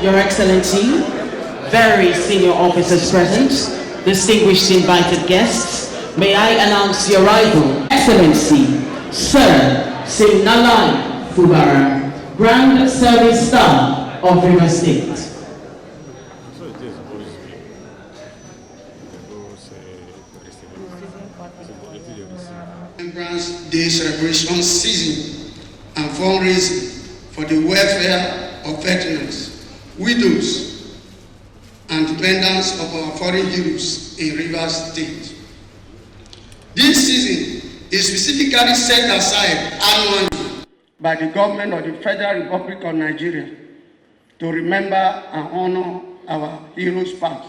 Your Excellency, very senior officers present, distinguished invited guests, may I announce your arrival. Excellency, Sir Simnalai Fubara, Grand Service Star of River State. Remembrance Day celebration season and fundraising for the welfare of veterans, widows, and dependents of our foreign heroes in Rivers State. This season is specifically set aside annually by the government of the Federal Republic of Nigeria to remember and honor our heroes past,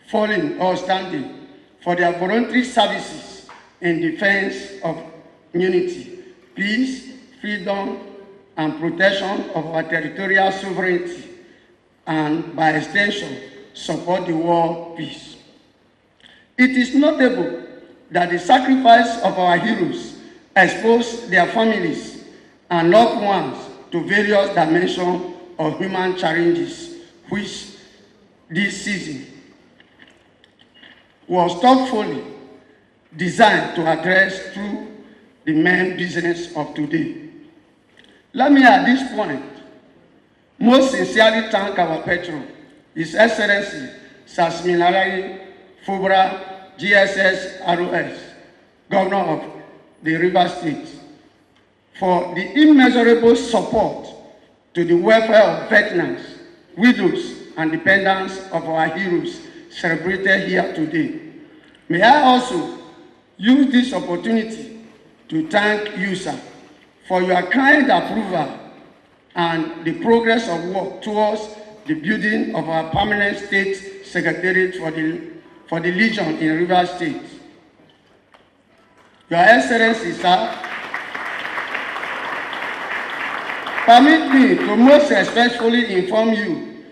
fallen or standing for their voluntary services in defense of unity, peace, freedom, and protection of our territorial sovereignty, and by extension, support the world peace. It is notable that the sacrifice of our heroes exposed their families and loved ones to various dimensions of human challenges, which this season was thoughtfully designed to address through the main business of today. Let me at this point most sincerely thank our patron, His Excellency Simnalai Fubara, GSS ROS, Governor of the River State, for the immeasurable support to the welfare of veterans, widows, and dependents of our heroes celebrated here today. May I also use this opportunity to thank you, sir, for your kind approval and the progress of work towards the building of our permanent state secretariat for the Legion in River State. Your Excellency, sir, permit me to most respectfully inform you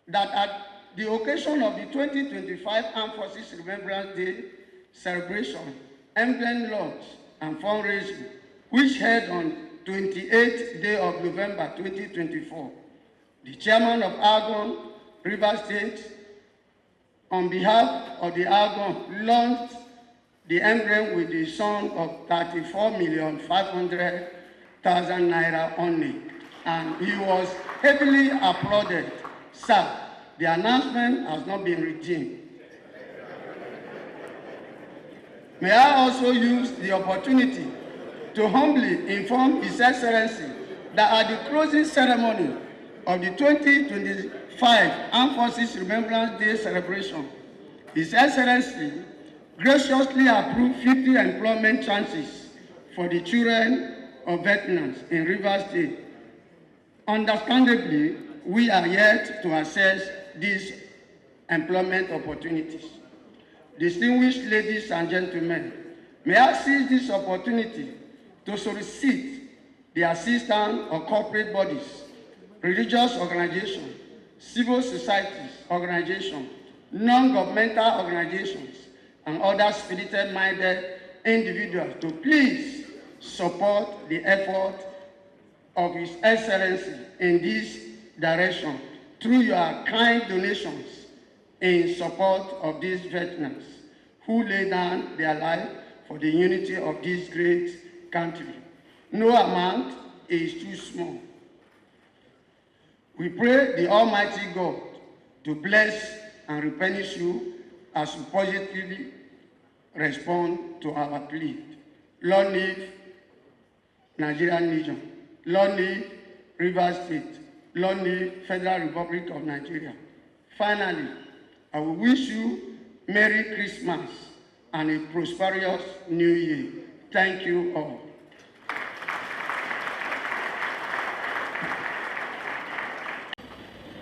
that at the occasion of the 2025 Armed Forces Remembrance Day celebration, Emblem launch and fundraising, which held on 28th day of November 2024, the chairman of Argon River State, on behalf of the Argon, launched the Emblem with the sum of 34,500,000 naira only, and he was heavily applauded. Sir, the announcement has not been redeemed. May I also use the opportunity to humbly inform His Excellency that at the closing ceremony of the 2025 Armed Forces Remembrance Day celebration, His Excellency graciously approved 50 employment chances for the children of veterans in River State. Understandably, we are yet to assess these employment opportunities. Distinguished ladies and gentlemen, may I seize this opportunity to solicit the assistance of corporate bodies, religious organizations, civil societies organizations, non-governmental organizations, and other spirited-minded individuals to please support the effort of His Excellency in this direction through your kind donations in support of these veterans who lay down their life for the unity of this great country. No amount is too small. We pray the Almighty God to bless and replenish you as you positively respond to our plea. Lord live Nigerian Legion. Lord live River State. Lord live Federal Republic of Nigeria. Finally, I will wish you Merry Christmas and a prosperous New Year. Thank you all.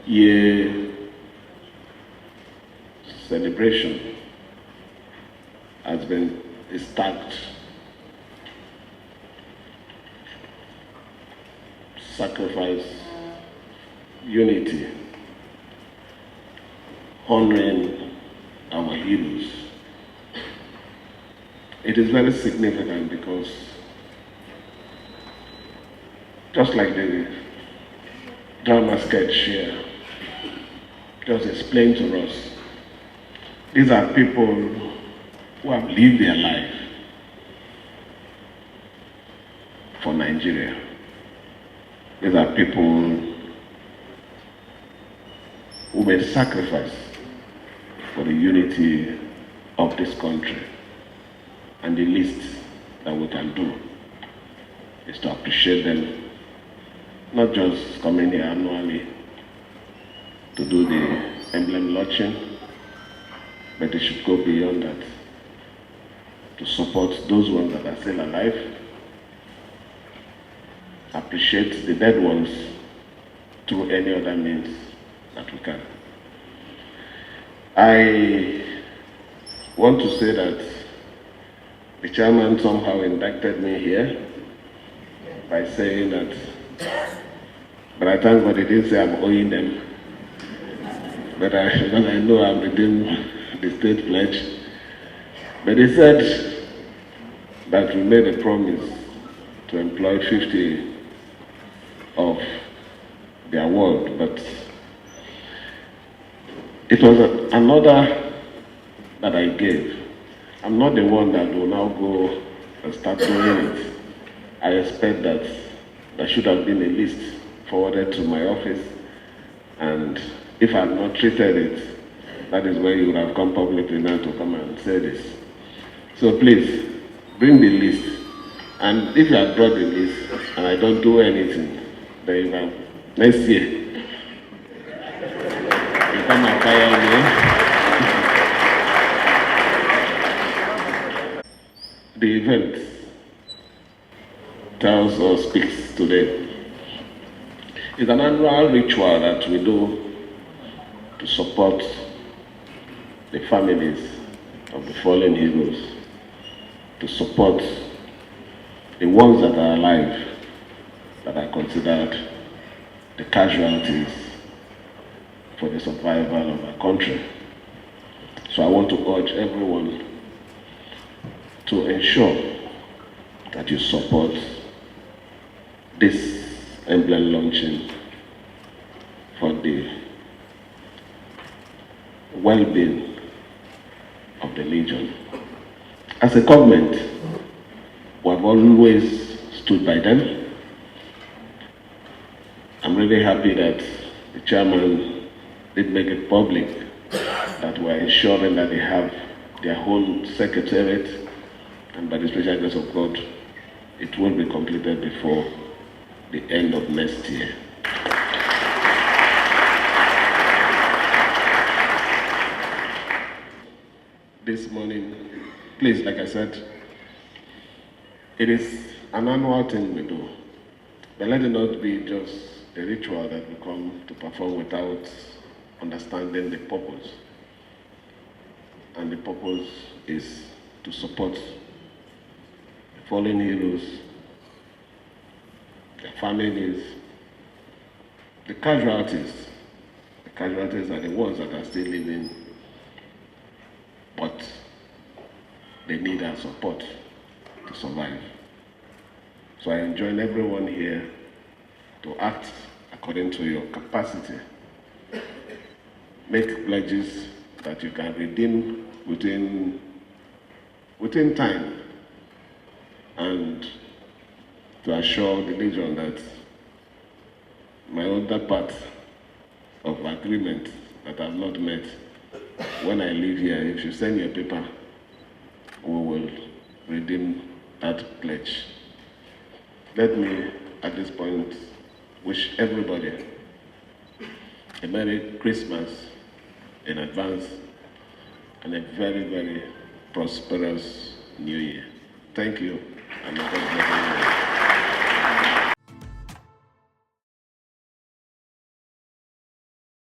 Year celebration has been stacked. Sacrifice, unity, honoring our heroes. It is very significant because just like the drama sketch here just explained to us. These are people who have lived their life for Nigeria. These are people who made sacrifice for the unity of this country. And the least that we can do is to appreciate them, not just coming here annually to do the emblem launching, but they should go beyond that to support those ones that are still alive, appreciate the dead ones through any other means that we can. I want to say that the chairman somehow inducted me here by saying that, but I thank God he didn't say I'm owing them. But when I know I'm redeemed the state pledge. But he said that we made a promise to employ 50 of the award, but it was another that I gave. I'm not the one that will now go and start doing it. I expect that there should have been a list forwarded to my office, and if I'm not treated it, that is where you would have come publicly now to come and say this. So please, bring the list. And if you have brought the list and I don't do anything, then you have, next year, you come and fire me. The event tells or speaks today. It's an annual ritual that we do to support the families of the fallen heroes, to support the ones that are alive, that are considered the casualties for the survival of our country. So I want to urge everyone to ensure that you support this emblem launching for the well-being of the Legion. As a government, we have always stood by them. I'm really happy that the chairman did make it public that we're ensuring that they have their own secretariat, and by the special grace of God, it will be completed before the end of next year. This morning, please, like I said, it is an annual thing we do, but let it not be just a ritual that we come to perform without understanding the purpose. And the purpose is to support the fallen heroes, their families, the casualties. The casualties are the ones that are still living, but they need our support to survive. So I enjoin everyone here to act according to your capacity. Make pledges that you can redeem within time, and to assure the Legion that my other part of agreement that I have not met, when I leave here, if you send your paper, we will redeem that pledge. Let me, at this point, wish everybody a Merry Christmas in advance and a very, very prosperous New Year. Thank you, and God bless you.